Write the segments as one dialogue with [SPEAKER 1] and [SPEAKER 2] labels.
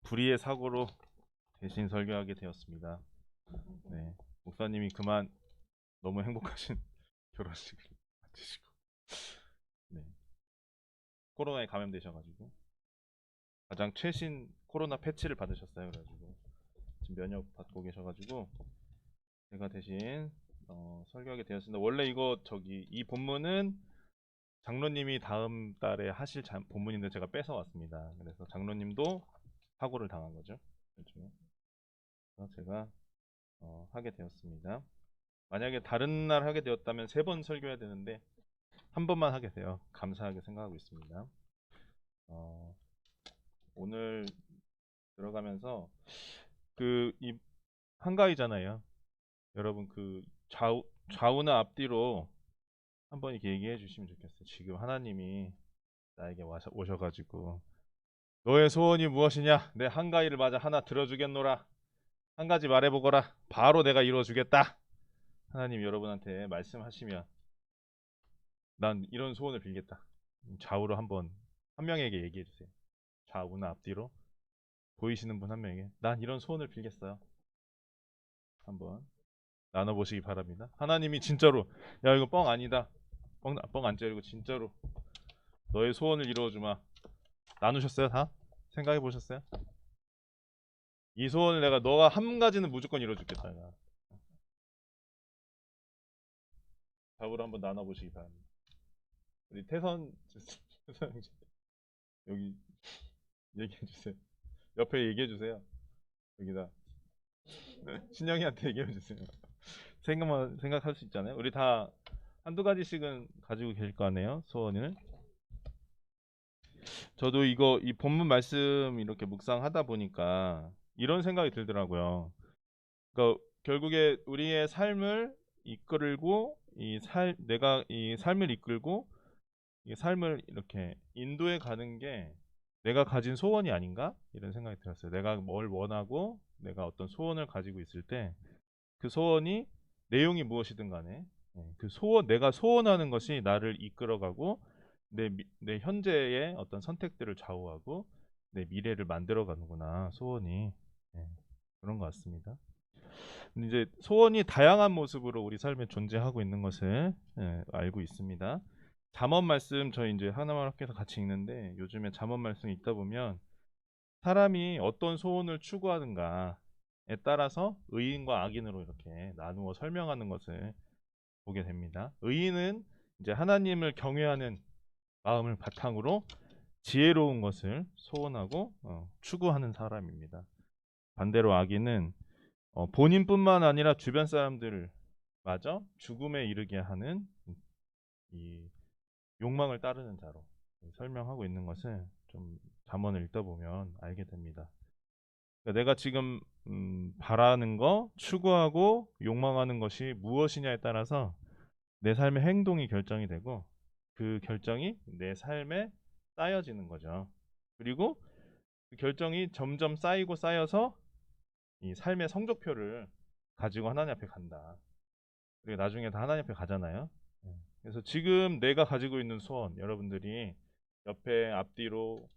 [SPEAKER 1] 불의의 사고로 대신 설교하게 되었습니다. 네, 목사님이 그만 너무 행복하신 결혼식을 마치시고 네, 코로나에 감염되셔가지고 가장 최신 코로나 패치를 받으셨어요. 그래가지고 지금 면역 받고 계셔가지고 제가 대신 설교하게 되었습니다. 원래 이거 이 본문은 장로님이 다음 달에 하실 본문인데 제가 뺏어 왔습니다. 그래서 장로님도 사고를 당한 거죠. 그래서 제가 하게 되었습니다. 만약에 다른 날 하게 되었다면 3번 설교해야 되는데 한 번만 하게 되어 감사하게 생각하고 있습니다. 오늘 들어가면서 이 한가위잖아요. 여러분 좌우나 앞뒤로 한번 이렇게 얘기해 주시면 좋겠어요. 지금 하나님이 나에게 오셔가지고 너의 소원이 무엇이냐? 내 한가위를 맞아 하나 들어주겠노라. 한 가지 말해보거라. 바로 내가 이루어주겠다. 하나님 여러분한테 말씀하시면 난 이런 소원을 빌겠다. 좌우로 한 명에게 얘기해 주세요. 좌우나 앞뒤로 보이시는 분 한 명에게 난 이런 소원을 빌겠어요. 한번 나눠보시기 바랍니다. 하나님이 진짜로 야 이거 뻥 아니다. 뻥 안 째리고 진짜로 너의 소원을 이루어주마. 나누셨어요 다? 생각해 보셨어요? 이 소원을 너가 한 가지는 무조건 이루어주겠다. 좌우로 한번 나눠보시기 바랍니다. 우리 태선 여기 얘기해 주세요. 옆에 얘기해 주세요. 여기다 신영이한테 얘기해 주세요. 생각할 수 있잖아요. 우리 다 한두 가지씩은 가지고 계실 거 아니에요, 소원을. 저도 이 본문 말씀 이렇게 묵상하다 보니까 이런 생각이 들더라고요. 그러니까 결국에 우리의 삶을 이끌고 내가 이 삶을 이끌고 이 삶을 이렇게 인도해 가는 게 내가 가진 소원이 아닌가? 이런 생각이 들었어요. 내가 뭘 원하고 내가 어떤 소원을 가지고 있을 때 그 소원이 내용이 무엇이든 간에 내가 소원하는 것이 나를 이끌어가고 내 현재의 어떤 선택들을 좌우하고 내 미래를 만들어 가는구나. 소원이 그런 것 같습니다. 근데 이제 소원이 다양한 모습으로 우리 삶에 존재하고 있는 것을 알고 있습니다. 잠언 말씀 저희 이제 하나만 학교에서 같이 읽는데 요즘에 잠언 말씀 읽다 보면 사람이 어떤 소원을 추구하는가에 따라서 의인과 악인으로 이렇게 나누어 설명하는 것을 보게 됩니다. 의인은 이제 하나님을 경외하는 마음을 바탕으로 지혜로운 것을 소원하고 추구하는 사람입니다. 반대로 악인은 본인뿐만 아니라 주변 사람들을 마저 죽음에 이르게 하는 이 욕망을 따르는 자로 설명하고 있는 것을 좀 잠언을 읽다 보면 알게 됩니다. 그러니까 내가 지금 바라는 거, 추구하고 욕망하는 것이 무엇이냐에 따라서 내 삶의 행동이 결정이 되고 그 결정이 내 삶에 쌓여지는 거죠. 그리고 그 결정이 점점 쌓이고 쌓여서 이 삶의 성적표를 가지고 하나님 앞에 간다. 그리고 나중에 다 하나님 앞에 가잖아요. 그래서 지금 내가 가지고 있는 소원, 여러분들이 옆에 앞뒤로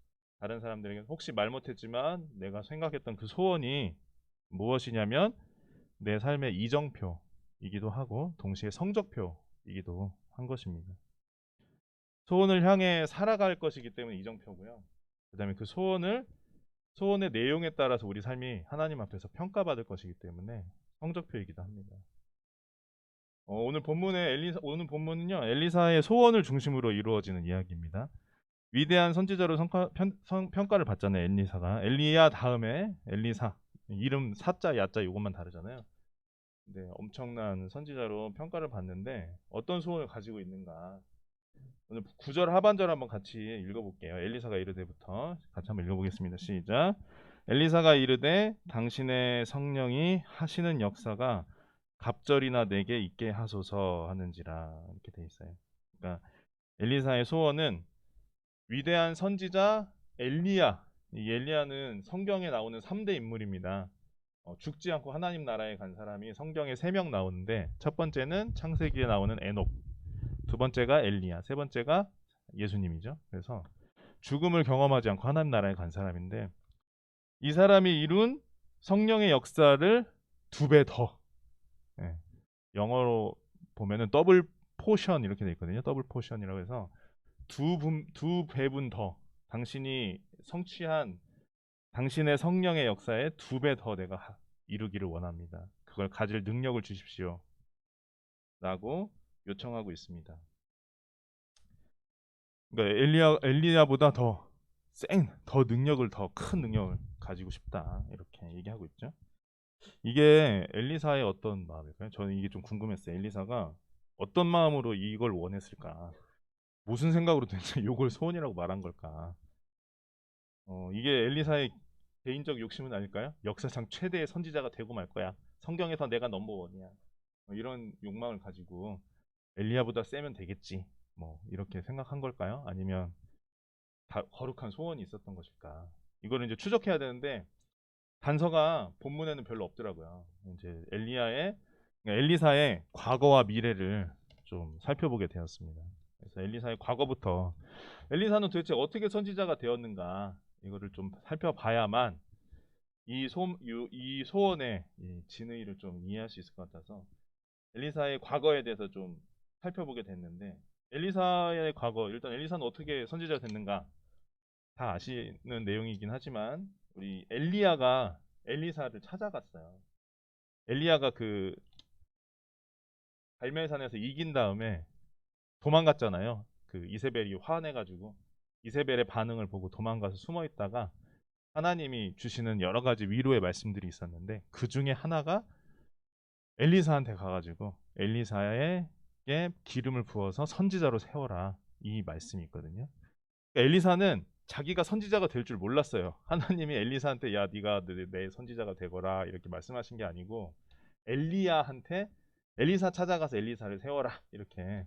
[SPEAKER 1] 다른 사람들에게 혹시 말 못했지만 내가 생각했던 그 소원이 무엇이냐면 내 삶의 이정표이기도 하고 동시에 성적표이기도 한 것입니다. 소원을 향해 살아갈 것이기 때문에 이정표고요. 그다음에 그 소원의 내용에 따라서 우리 삶이 하나님 앞에서 평가받을 것이기 때문에 성적표이기도 합니다. 오늘 본문은요 엘리사의 소원을 중심으로 이루어지는 이야기입니다. 위대한 선지자로 평가를 받잖아요. 엘리사가 엘리야 다음에 엘리사 이름 사자 야자 이것만 다르잖아요. 근데 엄청난 선지자로 평가를 받는데 어떤 소원을 가지고 있는가? 오늘 9절 하반절 한번 같이 읽어볼게요. 엘리사가 이르되부터 같이 한번 읽어보겠습니다. 시작. 엘리사가 이르되 당신의 성령이 하시는 역사가 갑절이나 내게 있게 하소서 하는지라 이렇게 돼 있어요. 그러니까 엘리사의 소원은 위대한 선지자 엘리야. 이 엘리야는 성경에 나오는 3대 인물입니다. 죽지 않고 하나님 나라에 간 사람이 성경에 3명 나오는데 첫 번째는 창세기에 나오는 에녹, 두 번째가 엘리야, 세 번째가 예수님이죠. 그래서 죽음을 경험하지 않고 하나님 나라에 간 사람인데 이 사람이 이룬 성령의 역사를 2배 더. 예. 영어로 보면은 더블 포션 이렇게 돼 있거든요. 더블 포션이라고 해서 두 배분 더 당신이 성취한 당신의 성령의 역사에 2배 더 내가 이루기를 원합니다. 그걸 가질 능력을 주십시오. 라고 요청하고 있습니다. 그러니까 엘리야보다 더 능력을 더 큰 능력을 가지고 싶다 이렇게 얘기하고 있죠. 이게 엘리사의 어떤 마음일까요? 저는 이게 좀 궁금했어요. 엘리사가 어떤 마음으로 이걸 원했을까? 무슨 생각으로 도대체 이걸 소원이라고 말한 걸까? 이게 엘리사의 개인적 욕심은 아닐까요? 역사상 최대의 선지자가 되고 말 거야. 성경에서 내가 넘버원이야. 이런 욕망을 가지고 엘리야보다 세면 되겠지. 뭐 이렇게 생각한 걸까요? 아니면 거룩한 소원이 있었던 것일까? 이거를 이제 추적해야 되는데 단서가 본문에는 별로 없더라고요. 이제 엘리사의 과거와 미래를 좀 살펴보게 되었습니다. 그래서 엘리사의 과거부터 엘리사는 도대체 어떻게 선지자가 되었는가 이거를 좀 살펴봐야만 이 소원의 이 진의를 좀 이해할 수 있을 것 같아서 엘리사의 과거에 대해서 좀 살펴보게 됐는데 엘리사의 과거 일단 엘리사는 어떻게 선지자가 됐는가 다 아시는 내용이긴 하지만 우리 엘리야가 엘리사를 찾아갔어요. 엘리야가 그 갈멜산에서 이긴 다음에 도망갔잖아요. 그 이세벨이 화내가지고 이세벨의 반응을 보고 도망가서 숨어 있다가 하나님이 주시는 여러 가지 위로의 말씀들이 있었는데 그 중에 하나가 엘리사한테 가가지고 엘리사에게 기름을 부어서 선지자로 세워라 이 말씀이 있거든요. 그러니까 엘리사는 자기가 선지자가 될 줄 몰랐어요. 하나님이 엘리사한테 야 네가 내 선지자가 되거라 이렇게 말씀하신 게 아니고 엘리야한테 엘리사 찾아가서 엘리사를 세워라 이렇게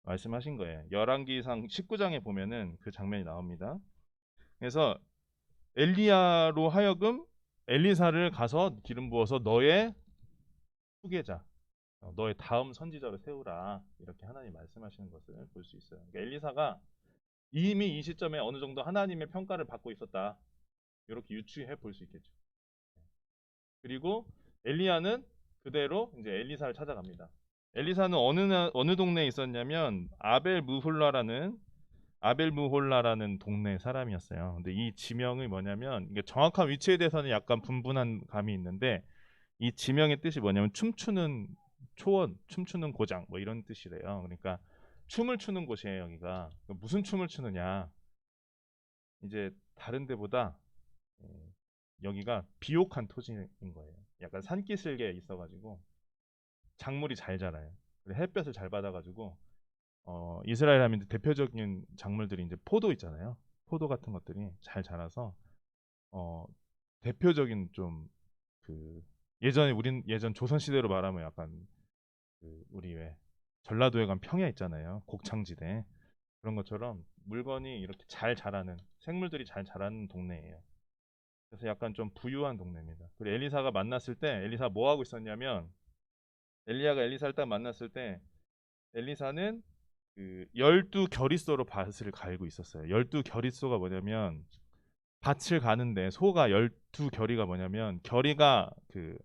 [SPEAKER 1] 말씀하신 거예요. 열왕기상 19장에 보면은 그 장면이 나옵니다. 그래서 엘리야로 하여금 엘리사를 가서 기름 부어서 너의 후계자, 너의 다음 선지자로 세우라 이렇게 하나님 말씀하시는 것을 볼 수 있어요. 그러니까 엘리사가 이미 이 시점에 어느 정도 하나님의 평가를 받고 있었다. 이렇게 유추해 볼 수 있겠죠. 그리고 엘리야는 그대로 이제 엘리사를 찾아갑니다. 엘리사는 어느 동네에 있었냐면 아벨무홀라라는 동네 사람이었어요. 근데 이 지명이 뭐냐면 이게 정확한 위치에 대해서는 약간 분분한 감이 있는데 이 지명의 뜻이 뭐냐면 춤추는 초원, 춤추는 고장 뭐 이런 뜻이래요. 그러니까 춤을 추는 곳이에요, 여기가. 무슨 춤을 추느냐? 이제 다른 데보다 여기가 비옥한 토지인 거예요. 약간 산기슭에 있어가지고 작물이 잘 자라요. 햇볕을 잘 받아가지고 이스라엘 하면 대표적인 작물들이 이제 포도 있잖아요. 포도 같은 것들이 잘 자라서 어, 대표적인 좀 그 예전 조선 시대로 말하면 약간 그 우리 왜 전라도에 가면 평야 있잖아요. 곡창지대 그런 것처럼 물건이 이렇게 잘 자라는 생물들이 잘 자라는 동네예요. 그래서 약간 좀 부유한 동네입니다. 그리고 엘리사가 만났을 때 엘리사 뭐 하고 있었냐면 엘리야가 엘리사를 딱 만났을 때 엘리사는 그 12겨릿소로 밭을 갈고 있었어요. 12겨릿소가 뭐냐면 밭을 가는데 소가 12겨리가 뭐냐면 겨리가 그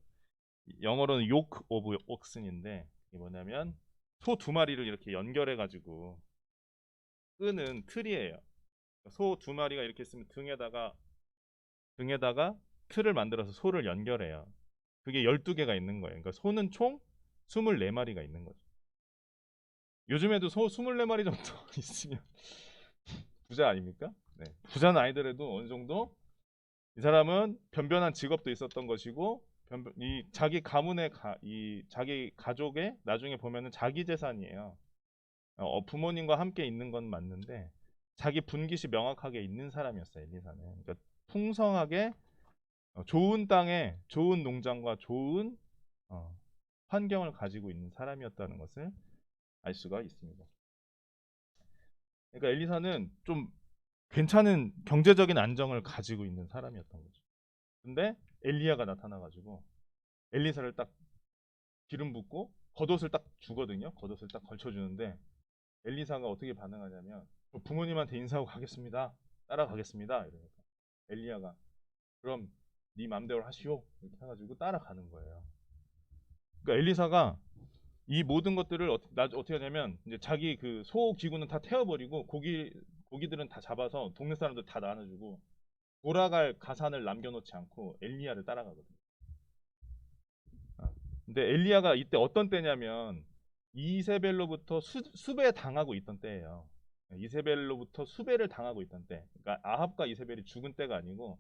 [SPEAKER 1] 영어로는 요크 오브 옥슨인데 이게 뭐냐면 소 2마리를 이렇게 연결해 가지고 끄는 틀이에요. 소 2마리가 이렇게 있으면 등에다가 틀을 만들어서 소를 연결해요. 그게 12개가 있는 거예요. 그러니까 소는 총 24마리가 있는 거죠. 요즘에도 소 24마리 정도 있으면 부자 아닙니까? 네. 부자는 아니더라도 어느 정도 이 사람은 변변한 직업도 있었던 것이고 이 자기 가문의 이 자기 가족의 나중에 보면은 자기 재산이에요. 부모님과 함께 있는 건 맞는데 자기 분깃이 명확하게 있는 사람이었어요. 엘리사는. 그러니까 풍성하게 좋은 땅에 좋은 농장과 좋은 어, 환경을 가지고 있는 사람이었다는 것을 알 수가 있습니다. 그러니까 엘리사는 좀 괜찮은 경제적인 안정을 가지고 있는 사람이었던 거죠. 근데 엘리야가 나타나가지고 엘리사를 딱 기름 붓고 겉옷을 딱 주거든요. 겉옷을 딱 걸쳐주는데 엘리사가 어떻게 반응하냐면 부모님한테 인사하고 가겠습니다. 따라가겠습니다. 이러니까 엘리야가 그럼 네 맘대로 하시오. 이렇게 해가지고 따라가는 거예요. 그러니까 엘리사가 이 모든 것들을 어떻게 하냐면 이제 자기 그 소기구는 다 태워버리고 고기들은 다 잡아서 동네 사람들 다 나눠주고 돌아갈 가산을 남겨놓지 않고 엘리야를 따라가거든요. 아, 근데 엘리야가 이때 어떤 때냐면 이세벨로부터 수배 당하고 있던 때예요. 이세벨로부터 수배를 당하고 있던 때. 그러니까 아합과 이세벨이 죽은 때가 아니고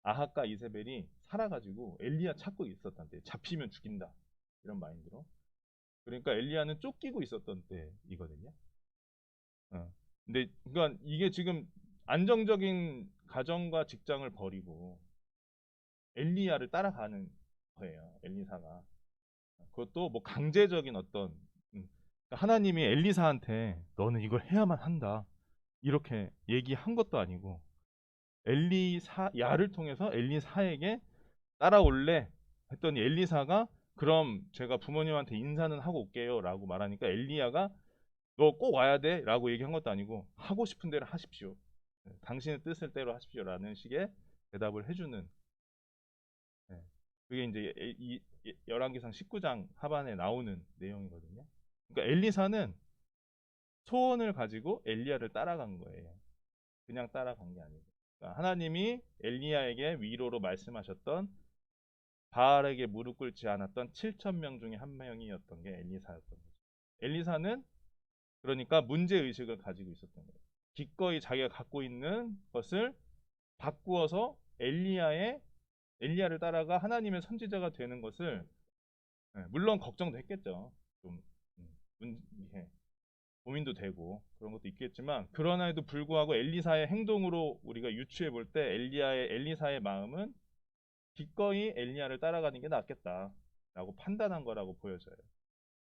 [SPEAKER 1] 아합과 이세벨이 살아가지고 엘리야 찾고 있었던 때. 잡히면 죽인다. 이런 마인드로. 그러니까 엘리야는 쫓기고 있었던 때이거든요. 근데 그러니까 이게 지금 안정적인 가정과 직장을 버리고 엘리야를 따라가는 거예요. 엘리사가. 그것도 뭐 강제적인 어떤 그러니까 하나님이 엘리사한테 너는 이걸 해야만 한다. 이렇게 얘기한 것도 아니고 엘리사야를 통해서 엘리사에게 따라올래 했더니 엘리사가 그럼 제가 부모님한테 인사는 하고 올게요 라고 말하니까 엘리야가 너 꼭 와야 돼 라고 얘기한 것도 아니고 하고 싶은 대로 하십시오. 당신의 뜻을 대로 하십시오 라는 식의 대답을 해주는 네. 그게 이제 이 열왕기상 19장 하반에 나오는 내용이거든요. 그러니까 엘리사는 소원을 가지고 엘리야를 따라간 거예요. 그냥 따라간 게 아니고. 그러니까 하나님이 엘리야에게 위로로 말씀하셨던 바알에게 무릎 꿇지 않았던 7천 명 중에 한 명이었던 게 엘리사였던 거죠. 엘리사는 그러니까 문제 의식을 가지고 있었던 거예요. 기꺼이 자기가 갖고 있는 것을 바꾸어서 엘리야를 따라가 하나님의 선지자가 되는 것을 물론 걱정도 했겠죠. 좀 예, 고민도 되고 그런 것도 있겠지만 그러나에도 불구하고 엘리사의 행동으로 우리가 유추해 볼 때 엘리사의 마음은 기꺼이 엘리야를 따라가는 게 낫겠다라고 판단한 거라고 보여져요.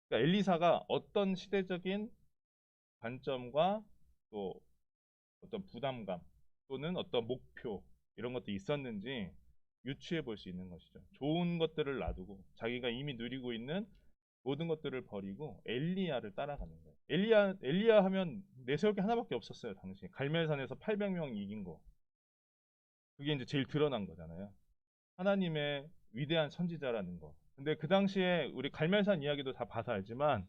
[SPEAKER 1] 그러니까 엘리사가 어떤 시대적인 관점과 또 어떤 부담감 또는 어떤 목표 이런 것도 있었는지 유추해 볼 수 있는 것이죠. 좋은 것들을 놔두고 자기가 이미 누리고 있는 모든 것들을 버리고 엘리야를 따라가는 거예요. 엘리야 하면 내세울 게 하나밖에 없었어요. 당시 갈멜산에서 800명 이긴 거. 그게 이제 제일 드러난 거잖아요. 하나님의 위대한 선지자라는 거. 근데 그 당시에 우리 갈멜산 이야기도 다 봐서 알지만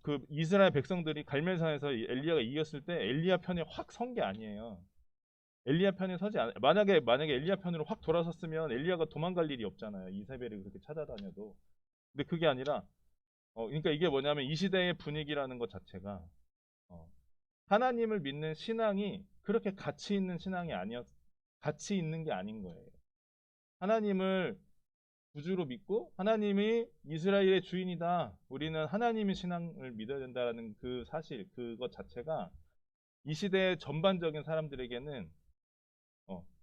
[SPEAKER 1] 그 이스라엘 백성들이 갈멜산에서 엘리야가 이겼을 때 엘리야 편에 확 선 게 아니에요. 엘리야 편에 서지 않 만약에 엘리야 편으로 확 돌아섰으면 엘리야가 도망갈 일이 없잖아요. 이세벨이 그렇게 찾아다녀도. 근데 그게 아니라 그러니까 이게 뭐냐면 이 시대의 분위기라는 것 자체가 어, 하나님을 믿는 신앙이 그렇게 가치 있는 게 아닌 거예요. 하나님을 구주로 믿고 하나님이 이스라엘의 주인이다. 우리는 하나님의 신앙을 믿어야 된다라는 그 사실, 그것 자체가 이 시대의 전반적인 사람들에게는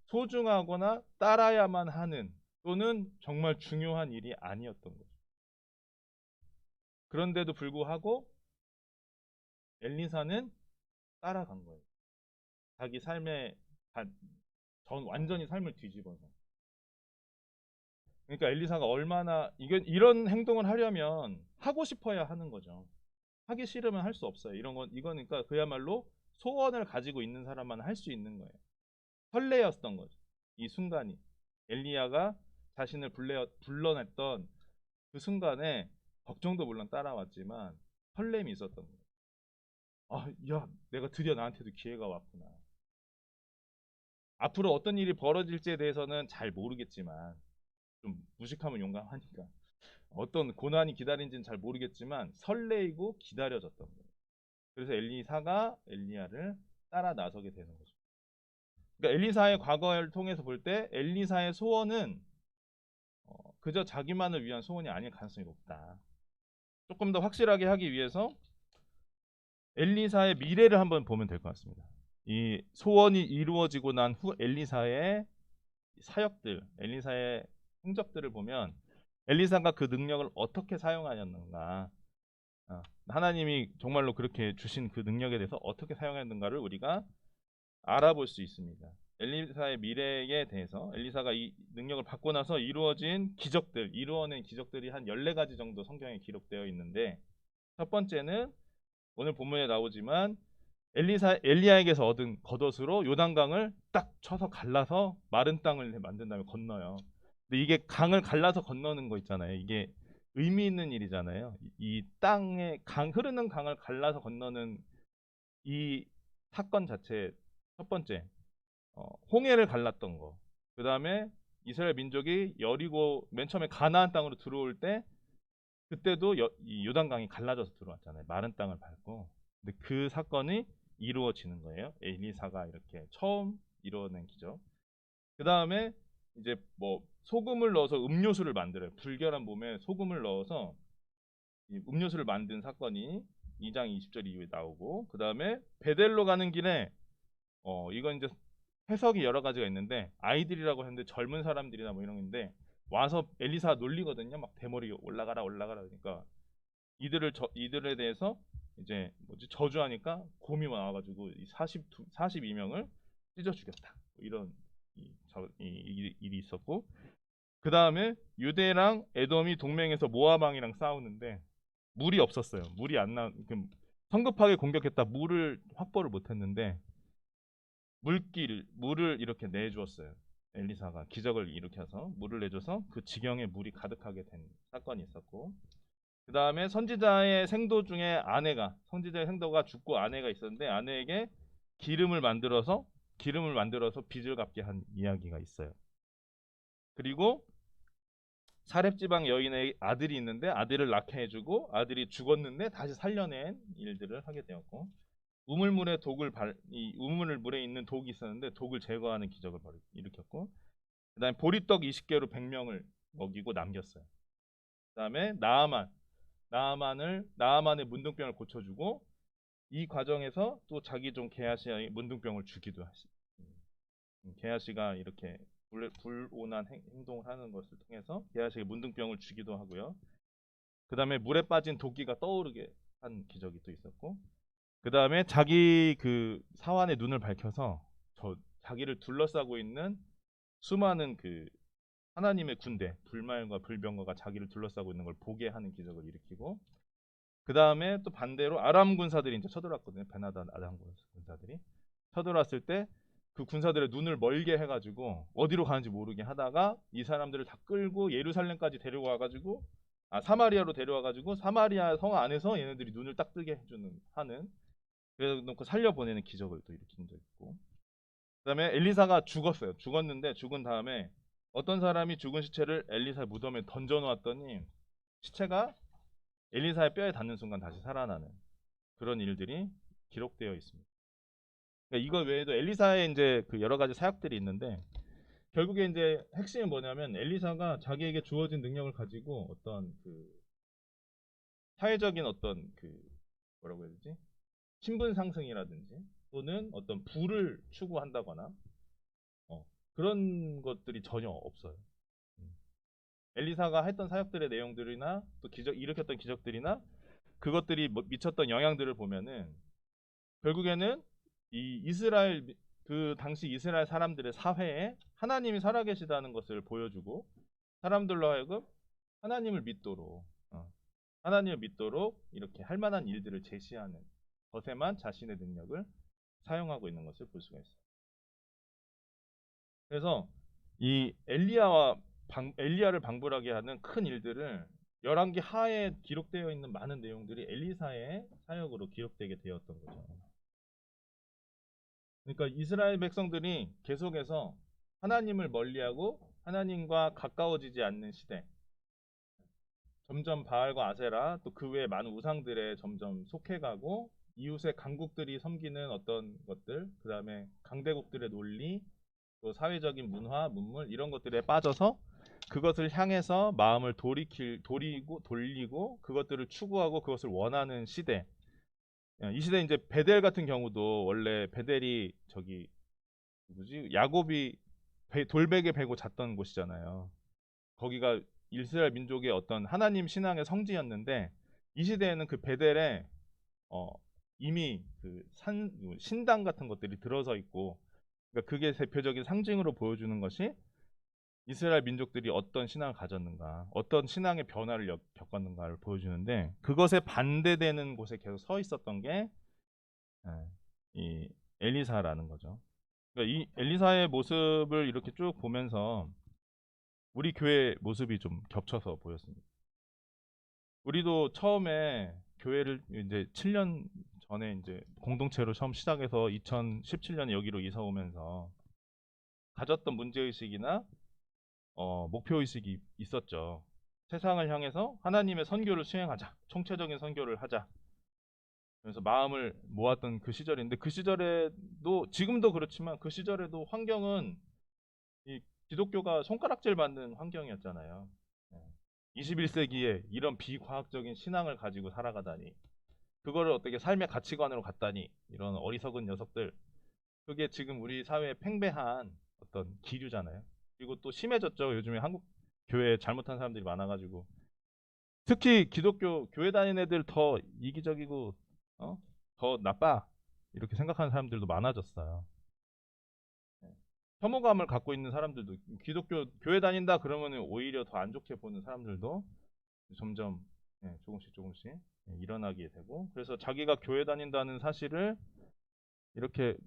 [SPEAKER 1] 소중하거나 따라야만 하는 또는 정말 중요한 일이 아니었던 거죠. 그런데도 불구하고 엘리사는 따라간 거예요. 자기 삶의 완전히 삶을 뒤집어서. 그러니까 엘리사가 얼마나 이런 행동을 하려면 하고 싶어야 하는 거죠. 하기 싫으면 할 수 없어요. 이건 그러니까 그야말로 소원을 가지고 있는 사람만 할 수 있는 거예요. 설레였던 거죠. 이 순간이 엘리야가 자신을 불러냈던 그 순간에 걱정도 물론 따라왔지만 설렘이 있었던 거예요. 아, 야, 내가 드디어 나한테도 기회가 왔구나. 앞으로 어떤 일이 벌어질지에 대해서는 잘 모르겠지만 좀 무식하면 용감하니까 어떤 고난이 기다린지는 잘 모르겠지만 설레이고 기다려졌던 거예요. 그래서 엘리사가 엘리야를 따라 나서게 되는 거죠. 그러니까 엘리사의 과거를 통해서 볼 때 엘리사의 소원은 그저 자기만을 위한 소원이 아닐 가능성이 높다. 조금 더 확실하게 하기 위해서 엘리사의 미래를 한번 보면 될 것 같습니다. 이 소원이 이루어지고 난 후 엘리사의 사역들, 엘리사의 행적들을 보면 엘리사가 그 능력을 어떻게 사용하였는가, 하나님이 정말로 그렇게 주신 그 능력에 대해서 어떻게 사용했는가를 우리가 알아볼 수 있습니다. 엘리사의 미래에 대해서 엘리사가 이 능력을 받고 나서 이루어낸 기적들이 한 14가지 정도 성경에 기록되어 있는데 첫 번째는 오늘 본문에 나오지만 엘리야에게서 얻은 겉옷으로 요단강을 딱 쳐서 갈라서 마른 땅을 만든 다음에 건너요. 근데 이게 강을 갈라서 건너는 거 있잖아요. 이게 의미 있는 일이잖아요. 이 땅에 흐르는 강을 갈라서 건너는 이 사건 자체 첫 번째 홍해를 갈랐던 거. 그 다음에 이스라엘 민족이 여리고 맨 처음에 가나안 땅으로 들어올 때 그때도 이 요단강이 갈라져서 들어왔잖아요. 마른 땅을 밟고. 근데 그 사건이 이루어지는 거예요. 엘리사가 이렇게 처음 이루어낸 기적. 그 다음에 이제 뭐 소금을 넣어서 음료수를 만들어요. 불결한 몸에 소금을 넣어서 이 음료수를 만든 사건이 2장 20절 이후에 나오고, 그 다음에 베델로 가는 길에 이건 이제 해석이 여러 가지가 있는데, 아이들이라고 했는데 젊은 사람들이나 뭐 이런 건데 와서 엘리사 놀리거든요. 막 대머리 올라가라 올라가라. 그러니까 이들에 대해서 이제 뭐지 저주하니까 곰이 나와가지고 42명을 찢어 죽였다. 이런 일이 있었고, 그 다음에 유대랑 에돔이 동맹해서 모압 왕이랑 싸우는데 물이 없었어요. 물이 안 나. 성급하게 공격했다. 물을 확보를 못했는데 물을 이렇게 내주었어요. 엘리사가 기적을 일으켜서 물을 내줘서 그 지경에 물이 가득하게 된 사건이 있었고, 그 다음에 선지자의 생도가 죽고 아내가 있었는데 아내에게 기름을 만들어서 빚을 갚게 한 이야기가 있어요. 그리고 사렙 지방 여인의 아들이 있는데 아들을 낳게 해주고 아들이 죽었는데 다시 살려낸 일들을 하게 되었고, 우물물에 있는 독이 있었는데 독을 제거하는 기적을 일으켰고, 그다음에 보리떡 20개로 100명을 먹이고 남겼어요. 그다음에 나아만의 문둥병을 고쳐주고, 이 과정에서 또 자기 종 게하시의 문둥병을 주기도 하시. 게하시가 이렇게 불온한 행동을 하는 것을 통해서 게하시에게 문둥병을 주기도 하고요. 그 다음에 물에 빠진 도끼가 떠오르게 한 기적이 또 있었고, 그 다음에 자기 그 사환의 눈을 밝혀서 자기를 둘러싸고 있는 수많은 그 하나님의 군대, 불말과 불병거가 자기를 둘러싸고 있는 걸 보게 하는 기적을 일으키고, 그 다음에 또 반대로 아람 군사들이 이제 쳐들어왔거든요. 베나단 아람 군사들이 쳐들어왔을 때 그 군사들의 눈을 멀게 해가지고 어디로 가는지 모르게 하다가 이 사람들을 다 끌고 예루살렘까지 데려와가지고 사마리아로 데려와가지고 사마리아 성 안에서 얘네들이 눈을 딱 뜨게 하는, 그래서 놓고 살려보내는 기적을 또 일으킨 적 있고, 그 다음에 엘리사가 죽었는데 죽은 다음에 어떤 사람이 죽은 시체를 엘리사의 무덤에 던져놓았더니 시체가 엘리사의 뼈에 닿는 순간 다시 살아나는 그런 일들이 기록되어 있습니다. 그러니까 이거 외에도 엘리사의 이제 그 여러 가지 사역들이 있는데, 결국에 이제 핵심이 뭐냐면 엘리사가 자기에게 주어진 능력을 가지고 어떤 그 사회적인 어떤 그 뭐라고 해야 되지? 신분 상승이라든지 또는 어떤 부를 추구한다거나 그런 것들이 전혀 없어요. 엘리사가 했던 사역들의 내용들이나 또 일으켰던 기적들이나 그것들이 미쳤던 영향들을 보면은 결국에는 이 그 당시 이스라엘 사람들의 사회에 하나님이 살아계시다는 것을 보여주고, 사람들로 하여금 하나님을 믿도록 이렇게 할 만한 일들을 제시하는 것에만 자신의 능력을 사용하고 있는 것을 볼 수가 있어요. 그래서 이 엘리야를 방불하게 하는 큰 일들을 열왕기 하에 기록되어 있는 많은 내용들이 엘리사의 사역으로 기록되게 되었던 거죠. 그러니까 이스라엘 백성들이 계속해서 하나님을 멀리하고 하나님과 가까워지지 않는 시대, 점점 바알과 아세라 또 그 외에 많은 우상들에 점점 속해가고, 이웃의 강국들이 섬기는 어떤 것들, 그 다음에 강대국들의 논리, 또 사회적인 문화, 문물 이런 것들에 빠져서 그것을 향해서 마음을 돌리고 그것들을 추구하고 그것을 원하는 시대. 이 시대 이제 베델 같은 경우도 원래 베델이 저기 누구지? 야곱이 돌베개 베고 잤던 곳이잖아요. 거기가 이스라엘 민족의 어떤 하나님 신앙의 성지였는데, 이 시대에는 그 베델에 이미 그 신당 같은 것들이 들어서 있고, 그러니까 그게 대표적인 상징으로 보여주는 것이 이스라엘 민족들이 어떤 신앙을 가졌는가, 어떤 신앙의 변화를 겪었는가를 보여주는데, 그것에 반대되는 곳에 계속 서 있었던 게 이 엘리사라는 거죠. 그러니까 이 엘리사의 모습을 이렇게 쭉 보면서 우리 교회 모습이 좀 겹쳐서 보였습니다. 우리도 처음에 교회를 이제 7년 전에 이제 공동체로 처음 시작해서 2017년에 여기로 이사 오면서 가졌던 문제의식이나 목표의식이 있었죠. 세상을 향해서 하나님의 선교를 수행하자. 총체적인 선교를 하자. 그래서 마음을 모았던 그 시절인데 그 시절에도 지금도 그렇지만 그 시절에도 환경은 이 기독교가 손가락질 받는 환경이었잖아요. 21세기에 이런 비과학적인 신앙을 가지고 살아가다니 그거를 어떻게 삶의 가치관으로 갖다니 이런 어리석은 녀석들 그게 지금 우리 사회에 팽배한 어떤 기류잖아요. 그리고 또 심해졌죠. 요즘에 한국 교회에 잘못한 사람들이 많아가지고 특히 기독교 교회 다니는 애들 더 이기적이고 어? 더 나빠 이렇게 생각하는 사람들도 많아졌어요. 혐오감을 갖고 있는 사람들도 기독교 교회 다닌다 그러면 오히려 더 안 좋게 보는 사람들도 점점 조금씩 일어나게 되고 그래서 자기가 교회 다닌다는 사실을 이렇게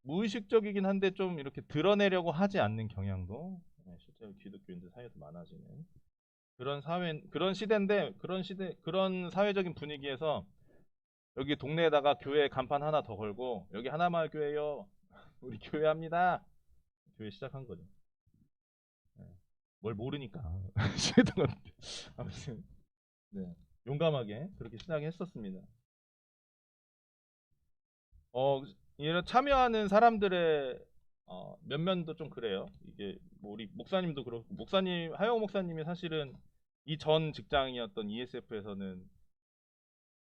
[SPEAKER 1] 무의식적이긴 한데 좀 이렇게 드러내려고 하지 않는 경향도 실제로 기독교인들 사이에서 많아지는 그런 사회 그런 시대인데 그런 사회적인 분위기에서 여기 동네에다가 교회 간판 하나 더 걸고 여기 하나마을 교회요 우리 교회합니다 교회 시작한 거죠. 네. 뭘 모르니까 시작했던 것 같아요. 아무튼 네. 용감하게 그렇게 시작했었습니다. 이런 참여하는 사람들의 면면도 좀 그래요. 이게 뭐 우리 목사님도 그렇고 목사님 하영 목사님이 사실은 이 전 직장이었던 ESF에서는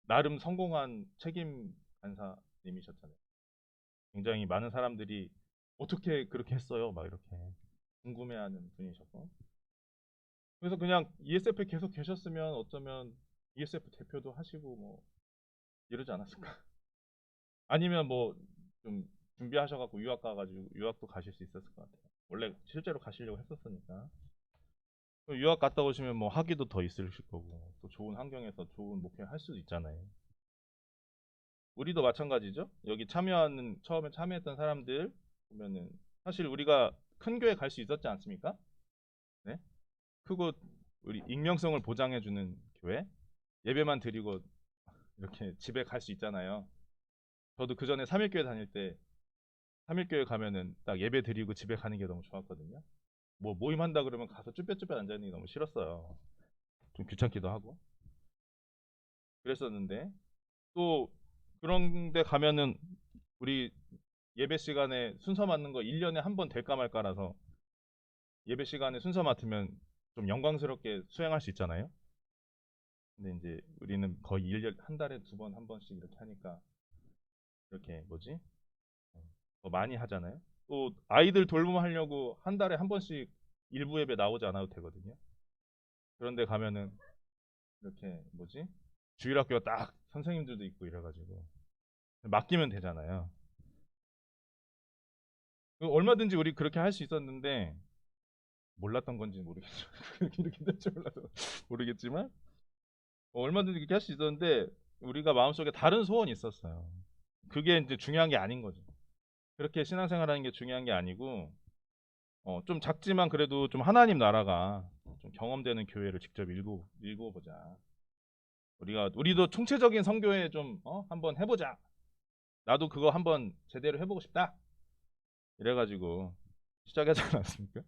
[SPEAKER 1] 나름 성공한 책임 간사님이셨잖아요. 굉장히 많은 사람들이 어떻게 그렇게 했어요? 막 이렇게 궁금해하는 분이셨고 그래서 그냥 ESF에 계속 계셨으면 어쩌면 ESF 대표도 하시고 뭐 이러지 않았을까? 아니면 뭐 좀 준비하셔갖고 유학 가가지고 유학도 가실 수 있었을 것 같아요. 원래 실제로 가시려고 했었으니까. 유학 갔다 오시면 뭐 학위도 더 있으실 거고 또 좋은 환경에서 좋은 목표 할 수도 있잖아요. 우리도 마찬가지죠. 여기 처음에 참여했던 사람들 보면은 사실 우리가 큰 교회 갈 수 있었지 않습니까? 네? 크고 우리 익명성을 보장해주는 교회 예배만 드리고 이렇게 집에 갈 수 있잖아요. 저도 그 전에 3일교회 다닐 때 3일교회 가면은 딱 예배 드리고 집에 가는 게 너무 좋았거든요. 뭐 모임한다 그러면 가서 쭈뼛쭈뼛 앉아있는 게 너무 싫었어요. 좀 귀찮기도 하고 그랬었는데 또 그런 데 가면은 우리 예배 시간에 순서 맡는 거 1년에 한 번 될까 말까라서 예배 시간에 순서 맡으면 좀 영광스럽게 수행할 수 있잖아요. 근데 이제 우리는 거의 1년 한 달에 2번 한 번씩 이렇게 하니까 이렇게 뭐지? 더 많이 하잖아요. 또 아이들 돌봄하려고 한 달에 한 번씩 일부 예배 나오지 않아도 되거든요. 그런데 가면은 이렇게 뭐지? 주일학교가 딱 선생님들도 있고 이래가지고 맡기면 되잖아요. 얼마든지 우리 그렇게 할 수 있었는데 몰랐던 건지 모르겠지만 이렇게 될 줄 몰라서 모르겠지만 얼마든지 그렇게 할 수 있었는데 우리가 마음속에 다른 소원이 있었어요. 그게 이제 중요한 게 아닌 거죠. 그렇게 신앙생활하는 게 중요한 게 아니고 좀 작지만 그래도 좀 하나님 나라가 좀 경험되는 교회를 직접 읽어보자. 우리도 총체적인 선교회 좀 한번 해보자. 나도 그거 한번 제대로 해보고 싶다. 이래가지고 시작하지 않았습니까?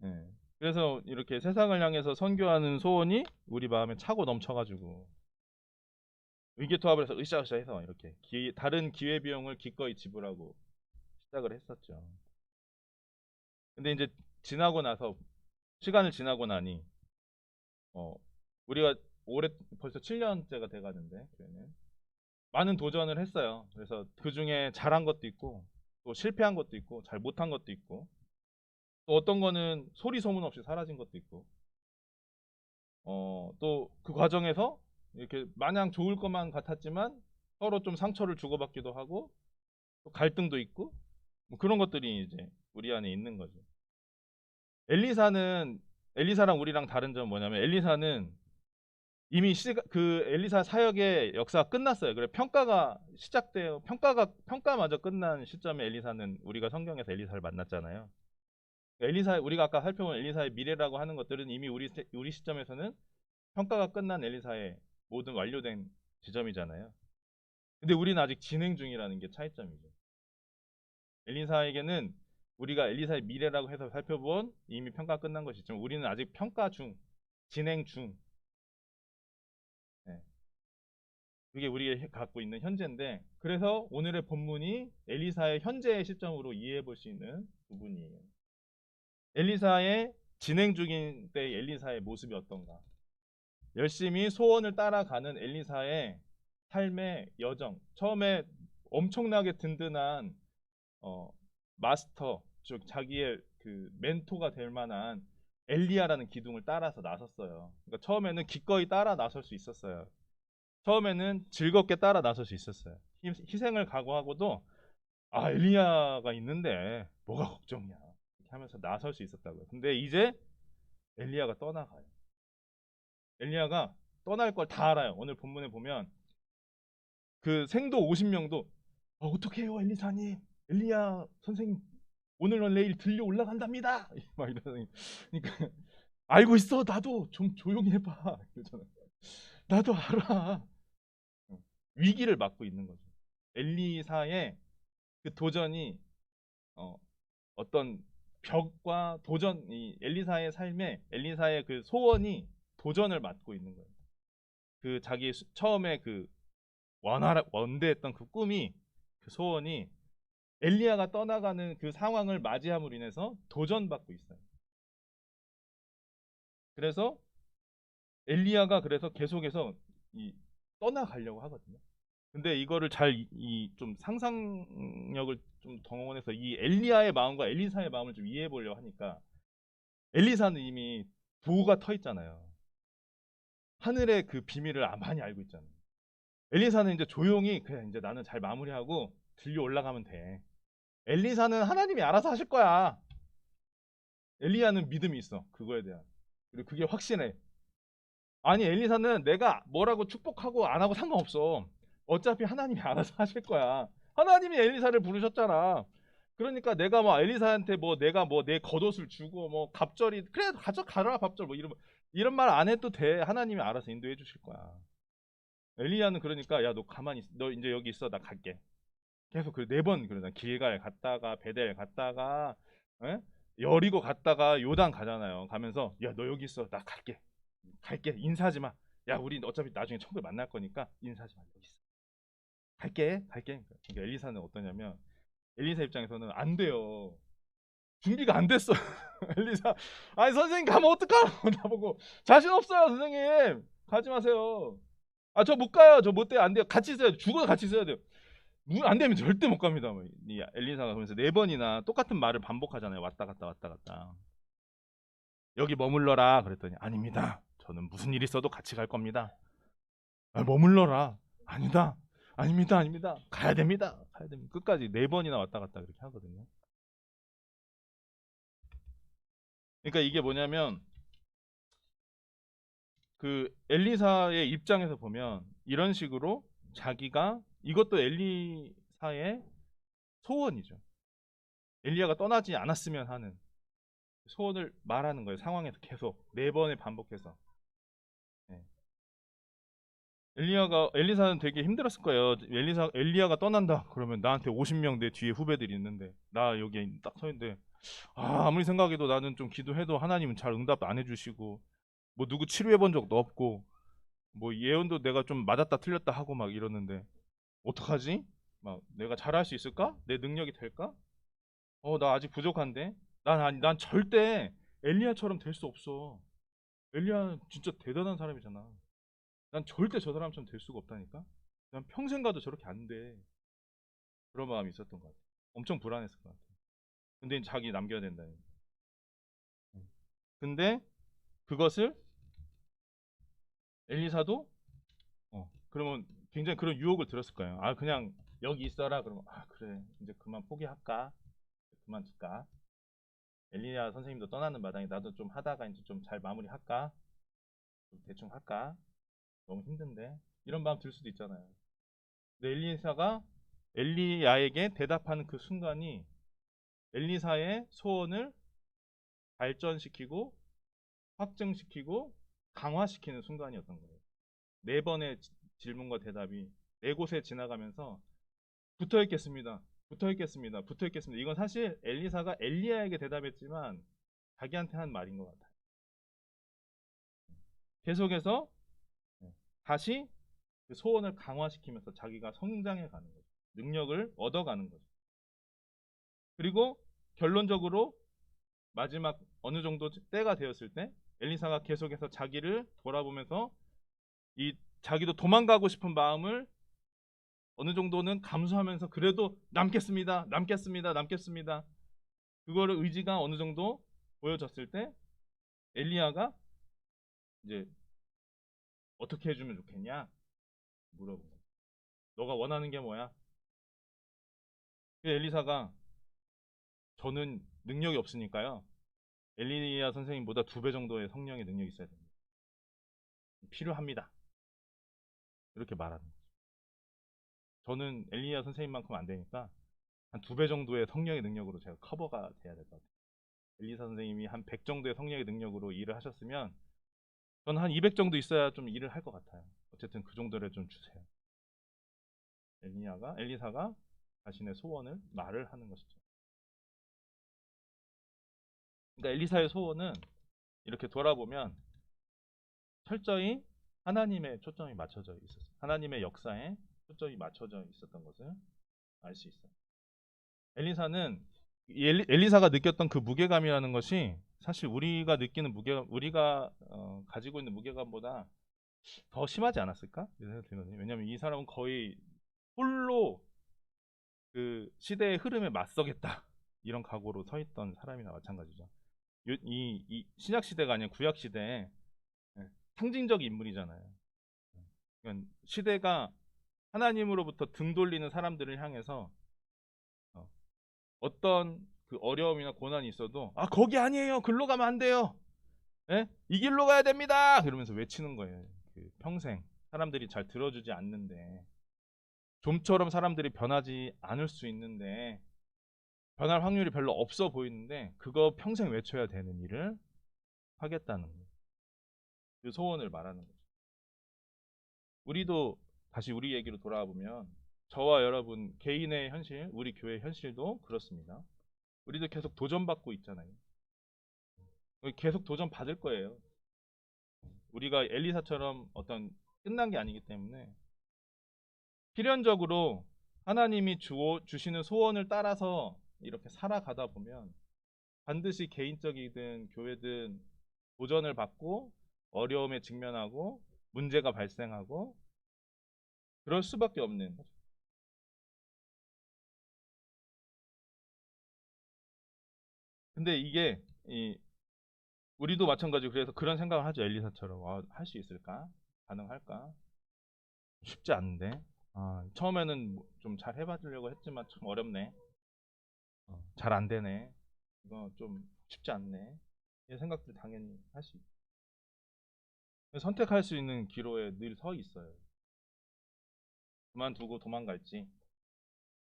[SPEAKER 1] 예. 그래서 이렇게 세상을 향해서 선교하는 소원이 우리 마음에 차고 넘쳐가지고 의기투합을 해서 으쌰으쌰 해서 이렇게 다른 기회비용을 기꺼이 지불하고 시작을 했었죠. 근데 이제 지나고 나서 시간을 지나고 나니 어, 우리가 올해 벌써 7년째가 돼가는데 교회는 많은 도전을 했어요. 그래서 그 중에 잘한 것도 있고 또 실패한 것도 있고 잘 못한 것도 있고 또 어떤 거는 소리 소문 없이 사라진 것도 있고 또 그 과정에서 이렇게 마냥 좋을 것만 같았지만 서로 좀 상처를 주고받기도 하고 또 갈등도 있고 뭐 그런 것들이 이제 우리 안에 있는 거죠. 엘리사랑 우리랑 다른 점은 뭐냐면 엘리사는 이미 그 엘리사 사역의 역사가 끝났어요. 그래 평가가 시작돼요. 평가마저 끝난 시점에 엘리사는 우리가 성경에서 엘리사를 만났잖아요. 엘리사 우리가 아까 살펴본 엘리사의 미래라고 하는 것들은 이미 우리 시점에서는 평가가 끝난 엘리사의 모든 완료된 지점이잖아요. 근데 우리는 아직 진행 중이라는 게 차이점이죠. 엘리사에게는 우리가 엘리사의 미래라고 해서 살펴본 이미 평가 끝난 것이지만 우리는 아직 평가 중, 진행 중. 네. 그게 우리가 갖고 있는 현재인데 그래서 오늘의 본문이 엘리사의 현재의 시점으로 이해해 볼 수 있는 부분이에요. 엘리사의 진행 중인 때 엘리사의 모습이 어떤가? 열심히 소원을 따라가는 엘리사의 삶의 여정. 처음에 엄청나게 든든한 어, 마스터, 즉 자기의 그 멘토가 될 만한 엘리야라는 기둥을 따라서 나섰어요. 그러니까 처음에는 기꺼이 따라 나설 수 있었어요. 처음에는 즐겁게 따라 나설 수 있었어요. 희생을 각오하고도 아 엘리야가 있는데 뭐가 걱정이야 이렇게 하면서 나설 수 있었다고요. 근데 이제 엘리야가 떠나가요. 엘리야가 떠날 걸 다 알아요. 오늘 본문에 보면 그 생도 50명도 어떻게 해요 엘리사님, 엘리야 선생님 오늘 내일 들려 올라간답니다 막 이러더니 그러니까 알고 있어 나도 좀 조용히 해봐 그러잖아요. 나도 알아. 위기를 맞고 있는 거죠. 엘리사의 그 도전이 어, 어떤 벽과 도전, 이 엘리사의 삶에 엘리사의 그 소원이 도전을 맞고 있는 거예요. 그 자기 처음에 그 원대했던 그 꿈이 그 소원이 엘리야가 떠나가는 그 상황을 맞이함으로 인해서 도전받고 있어요. 그래서 엘리야가 그래서 계속해서 이 떠나가려고 하거든요. 근데 이거를 잘 좀 상상력을 좀 동원해서 이 엘리야의 마음과 엘리사의 마음을 좀 이해해 보려고 하니까 엘리사는 이미 보호가 터 있잖아요. 하늘의 그 비밀을 많이 알고 있잖아요. 엘리사는 이제 조용히 그냥 이제 나는 잘 마무리하고 들려 올라가면 돼. 엘리사는 하나님이 알아서 하실 거야. 엘리야는 믿음이 있어. 그거에 대한. 그리고 그게 확신해. 아니 엘리사는 내가 뭐라고 축복하고 안 하고 상관없어. 어차피 하나님이 알아서 하실 거야. 하나님이 엘리사를 부르셨잖아. 그러니까 내가 뭐 엘리사한테 뭐 내가 뭐 내 겉옷을 주고 뭐 갑절이 그래 가라 밥절 뭐 이런 말 안 해도 돼. 하나님이 알아서 인도해 주실 거야. 엘리야는 그러니까 야 너 가만히 있어. 너 이제 여기 있어. 나 갈게. 계속 그 네 번 그러잖아. 길갈 갔다가 베델 갔다가 에? 여리고 갔다가 요단 가잖아요. 가면서 야 너 여기 있어. 나 갈게. 인사하지 마. 야 우리 어차피 나중에 천국에 만날 거니까 인사하지 마. 여기 있어. 갈게. 그러니까 엘리사는 어떠냐면 엘리사 입장에서는 안 돼요. 준비가 안 됐어. 엘리사 아니 선생님 가면 어떡하라고 나보고 자신 없어요 선생님 가지 마세요. 아 저 못 가요. 저 못 돼요. 안 돼요. 같이 있어야 돼. 죽어도 같이 있어야 돼요. 안 되면 절대 못 갑니다. 뭐, 이 엘리사가 그러면서 네 번이나 똑같은 말을 반복하잖아요. 왔다 갔다 왔다 갔다. 여기 머물러라 그랬더니 아닙니다. 저는 무슨 일 있어도 같이 갈 겁니다. 아, 머물러라. 아니다. 아닙니다. 가야 됩니다. 끝까지 네 번이나 왔다 갔다 그렇게 하거든요. 그러니까 이게 뭐냐면 그 엘리사의 입장에서 보면 이런 식으로 자기가 이것도 엘리사의 소원이죠. 엘리야가 떠나지 않았으면 하는 소원을 말하는 거예요. 상황에서 계속 네 번을 반복해서. 네. 엘리사는 되게 힘들었을 거예요. 엘리야가 떠난다. 그러면 나한테 50명 내 뒤에 후배들이 있는데 나 여기 딱 서 있는데 아무리 생각해도 나는 좀 기도해도 하나님은 잘 응답 안 해주시고 뭐 누구 치료해 본 적도 없고 뭐 예언도 내가 좀 맞았다 틀렸다 하고 막 이러는데 어떡하지? 막 내가 잘할 수 있을까? 내 능력이 될까? 나 아직 부족한데. 난 절대 엘리야처럼 될 수 없어. 엘리야는 진짜 대단한 사람이잖아. 난 절대 저 사람처럼 될 수가 없다니까. 난 평생 가도 저렇게 안 돼. 그런 마음이 있었던 것 같아. 엄청 불안했을 것 같아. 근데 자기 남겨야 된다. 근데 그것을 엘리사도 그러면 굉장히 그런 유혹을 들었을 거예요. 아 그냥 여기 있어라. 그러면 아 그래 이제 그만 포기할까? 그만둘까? 엘리야 선생님도 떠나는 마당에 나도 좀 하다가 이제 좀 잘 마무리할까? 좀 대충 할까? 너무 힘든데 이런 마음 들 수도 있잖아요. 근데 엘리사가 엘리야에게 대답하는 그 순간이 엘리사의 소원을 발전시키고 확증시키고 강화시키는 순간이었던 거예요. 네 번의 질문과 대답이 네 곳에 지나가면서 붙어 있겠습니다. 붙어 있겠습니다. 붙어 있겠습니다. 이건 사실 엘리사가 엘리야에게 대답했지만 자기한테 한 말인 것 같아요. 계속해서 다시 그 소원을 강화시키면서 자기가 성장해 가는 거죠. 능력을 얻어가는 거죠. 그리고 결론적으로 마지막 어느 정도 때가 되었을 때 엘리사가 계속해서 자기를 돌아보면서 이 자기도 도망가고 싶은 마음을 어느 정도는 감수하면서 그래도 남겠습니다. 남겠습니다. 남겠습니다. 그거를 의지가 어느 정도 보여졌을 때 엘리야가 이제 어떻게 해주면 좋겠냐 물어보고 너가 원하는 게 뭐야? 엘리사가 저는 능력이 없으니까요. 엘리야 선생님보다 2배 정도의 성령의 능력이 있어야 됩니다. 필요합니다. 이렇게 말하는 거죠. 저는 엘리야 선생님만큼 안 되니까 한 2배 정도의 성령의 능력으로 제가 커버가 돼야 될 것 같아요. 엘리사 선생님이 한 100 정도의 성령의 능력으로 일을 하셨으면 저는 한 200 정도 있어야 좀 일을 할 것 같아요. 어쨌든 그 정도를 좀 주세요. 엘리사가 자신의 소원을 말을 하는 것이죠. 그러니까 엘리사의 소원은 이렇게 돌아보면 철저히 하나님의 초점이 맞춰져 있었어요. 하나님의 역사에 초점이 맞춰져 있었던 것을 알 수 있어요. 엘리사가 느꼈던 그 무게감이라는 것이 사실 우리가 느끼는 우리가 가지고 있는 무게감보다 더 심하지 않았을까? 이런 생각이 들거든요. 왜냐하면 이 사람은 거의 홀로 그 시대의 흐름에 맞서겠다 이런 각오로 서 있던 사람이나 마찬가지죠. 이 신약 시대가 아니라 구약 시대에 상징적 인물이잖아요. 그러니까 시대가 하나님으로부터 등 돌리는 사람들을 향해서 어떤 그 어려움이나 고난이 있어도 거기 아니에요. 글로 가면 안 돼요. 예? 이 길로 가야 됩니다. 그러면서 외치는 거예요. 그 평생 사람들이 잘 들어주지 않는데 좀처럼 사람들이 변하지 않을 수 있는데 변할 확률이 별로 없어 보이는데 그거 평생 외쳐야 되는 일을 하겠다는 거예요. 그 소원을 말하는 거죠. 우리도 다시 우리 얘기로 돌아와 보면 저와 여러분 개인의 현실, 우리 교회 현실도 그렇습니다. 우리도 계속 도전받고 있잖아요. 계속 도전 받을 거예요. 우리가 엘리사처럼 어떤 끝난 게 아니기 때문에 필연적으로 하나님이 주시는 소원을 따라서 이렇게 살아가다 보면 반드시 개인적이든 교회든 도전을 받고 어려움에 직면하고 문제가 발생하고 그럴 수밖에 없는 거죠. 근데 이게 우리도 마찬가지로 그래서 그런 생각을 하죠. 엘리사처럼 할 수 있을까? 가능할까? 쉽지 않은데 처음에는 좀 잘 해봐주려고 했지만 참 어렵네. 잘 안 되네. 이거 좀 쉽지 않네. 이런 생각들 당연히 할 수 있어요. 선택할 수 있는 기로에 늘 서 있어요. 그만두고 도망갈지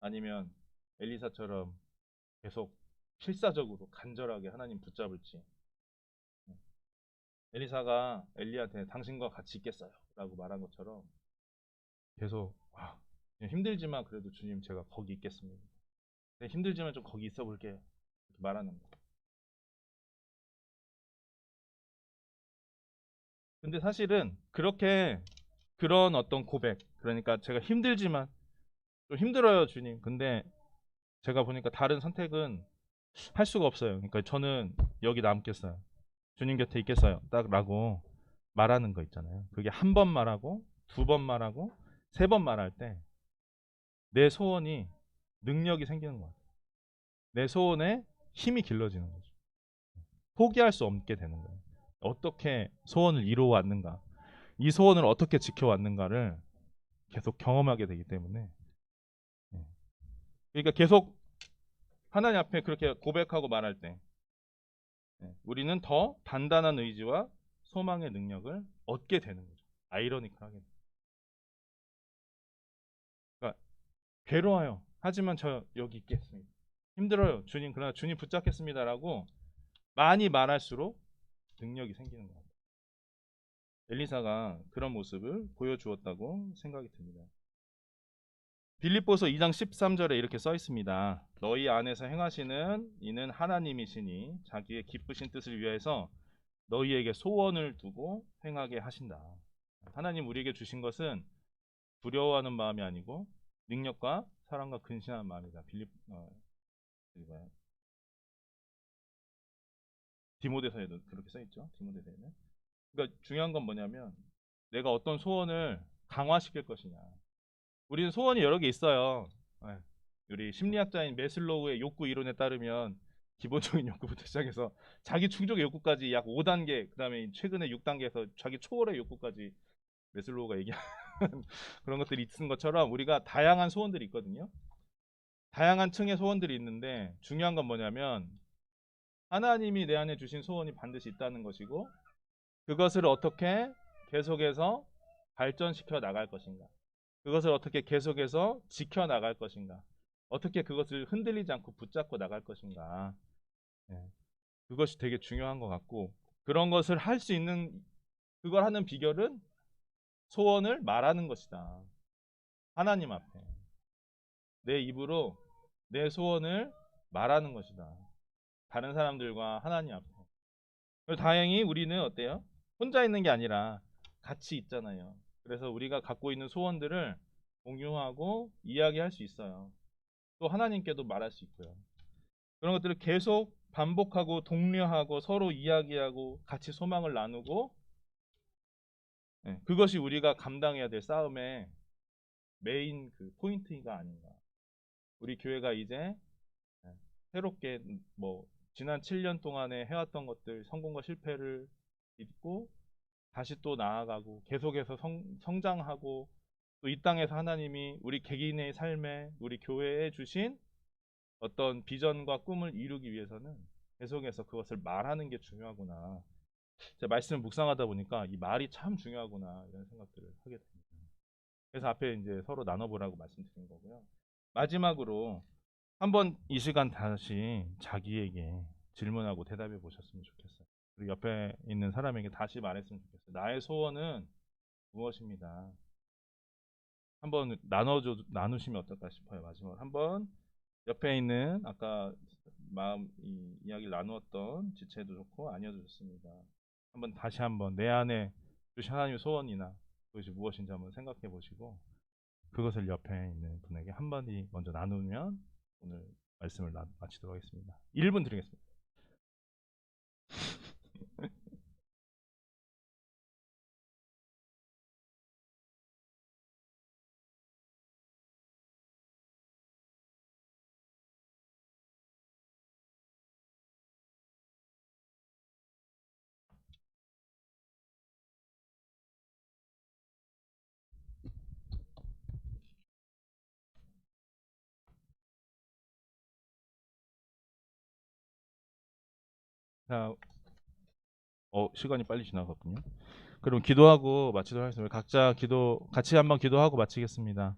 [SPEAKER 1] 아니면 엘리사처럼 계속 필사적으로 간절하게 하나님 붙잡을지. 엘리사가 엘리야한테 당신과 같이 있겠어요 라고 말한 것처럼 계속 힘들지만 그래도 주님 제가 거기 있겠습니다. 힘들지만 좀 거기 있어 볼게요. 이렇게 말하는 거예요. 근데 사실은 그런 어떤 고백, 그러니까 제가 힘들지만 좀 힘들어요 주님. 근데 제가 보니까 다른 선택은 할 수가 없어요. 그러니까 저는 여기 남겠어요. 주님 곁에 있겠어요. 딱 라고 말하는 거 있잖아요. 그게 한 번 말하고 2번 말하고 3번 말할 때 내 소원이 능력이 생기는 것 같아요. 내 소원에 힘이 길러지는 거죠. 포기할 수 없게 되는 거예요. 어떻게 소원을 이루어왔는가, 이 소원을 어떻게 지켜왔는가를 계속 경험하게 되기 때문에 그러니까 계속 하나님 앞에 그렇게 고백하고 말할 때 우리는 더 단단한 의지와 소망의 능력을 얻게 되는 거죠. 아이러니컬하게. 그러니까 괴로워요. 하지만 저 여기 있겠습니다. 힘들어요. 주님, 그러나 주님 붙잡겠습니다라고 많이 말할수록 능력이 생기는 것 같아요. 엘리사가 그런 모습을 보여주었다고 생각이 듭니다. 빌립보서 2장 13절에 이렇게 써 있습니다. 너희 안에서 행하시는 이는 하나님이시니 자기의 기쁘신 뜻을 위해서 너희에게 소원을 두고 행하게 하신다. 하나님 우리에게 주신 것은 두려워하는 마음이 아니고 능력과 사랑과 근신하는 마음이다. 디모데서에도 그렇게 써 있죠. 디모데서에는. 그러니까 중요한 건 뭐냐면 내가 어떤 소원을 강화시킬 것이냐. 우리는 소원이 여러 개 있어요. 예. 우리 심리학자인 메슬로우의 욕구 이론에 따르면 기본적인 욕구부터 시작해서 자기 충족의 욕구까지 약 5단계, 그다음에 최근에 6단계에서 자기 초월의 욕구까지 메슬로우가 얘기한 그런 것들이 있는 것처럼 우리가 다양한 소원들이 있거든요. 다양한 층의 소원들이 있는데 중요한 건 뭐냐면 하나님이 내 안에 주신 소원이 반드시 있다는 것이고 그것을 어떻게 계속해서 발전시켜 나갈 것인가, 그것을 어떻게 계속해서 지켜 나갈 것인가, 어떻게 그것을 흔들리지 않고 붙잡고 나갈 것인가. 예, 그것이 되게 중요한 것 같고 그런 것을 할 수 있는 그걸 하는 비결은 소원을 말하는 것이다. 하나님 앞에 내 입으로 내 소원을 말하는 것이다. 다른 사람들과 하나님 앞에. 그리고 다행히 우리는 어때요? 혼자 있는 게 아니라 같이 있잖아요. 그래서 우리가 갖고 있는 소원들을 공유하고 이야기할 수 있어요. 또 하나님께도 말할 수 있고요. 그런 것들을 계속 반복하고 독려하고 서로 이야기하고 같이 소망을 나누고, 그것이 우리가 감당해야 될 싸움의 메인 그 포인트가 아닌가. 우리 교회가 이제 새롭게 뭐 지난 7년 동안에 해왔던 것들 성공과 실패를 잊고 다시 또 나아가고 계속해서 성장하고 또 이 땅에서 하나님이 우리 개개인의 삶에 우리 교회에 주신 어떤 비전과 꿈을 이루기 위해서는 계속해서 그것을 말하는 게 중요하구나. 제가 말씀을 묵상하다 보니까 이 말이 참 중요하구나 이런 생각들을 하게 됩니다. 그래서 앞에 이제 서로 나눠보라고 말씀드린 거고요. 마지막으로 한번 이 시간 다시 자기에게 질문하고 대답해 보셨으면 좋겠어요. 그리고 옆에 있는 사람에게 다시 말했으면 좋겠어요. 나의 소원은 무엇입니다. 한번 나누시면 어떨까 싶어요. 마지막으로 한번 옆에 있는 아까 마음 이야기를 나누었던 지체도 좋고 아니어도 좋습니다. 한번 다시 한번 내 안에 주신 하나님의 소원이나 그것이 무엇인지 한번 생각해 보시고 그것을 옆에 있는 분에게 한마디 먼저 나누면 오늘 말씀을 마치도록 하겠습니다. 1분 드리겠습니다. 자, 시간이 빨리 지나갔군요. 그럼 기도하고 마치도록 하겠습니다. 각자 같이 한번 기도하고 마치겠습니다.